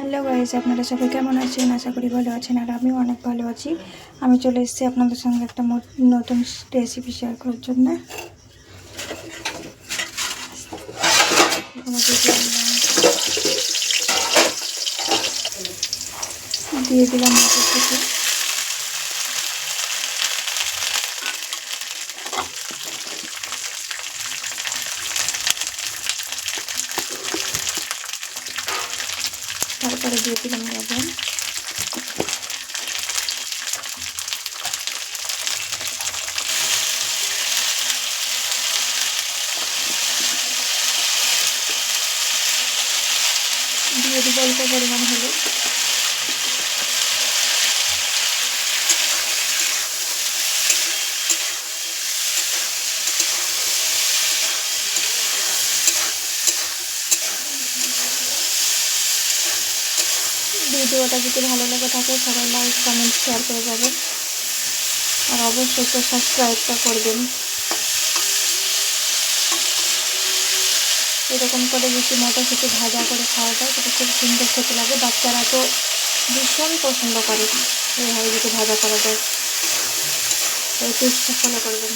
Hello guys, আপনারা সবাই কেমন আছেন? আশা করি ভালো আছেন। আর আমিও অনেক ভালো আছি। আমি চলে এসেছি আপনাদের সঙ্গে একটা নতুন রেসিপি শেয়ার করার জন্য। দিয়ে দিলাম মটরশুঁটি, তারপরে দিয়ে দিলাম লবণ, দিয়ে দিব অল্প পরিমাণ হলুদ, ভিডিওটা যদি ভালো লেগে থাকে সবাই লাইক কমেন্ট শেয়ার করে যাবেন, আর অবশ্যই তো সাবস্ক্রাইবটা করবেন। এরকম করে বেশি মটরশুঁটি ভাজা করে খাওয়া যায়, সেটা খুব সুন্দর খেতে লাগে। বাচ্চারা তো ভীষণ পছন্দ করে এইভাবে যদি ভাজা করা যায়। এই টিপসটা ফলো করবেন।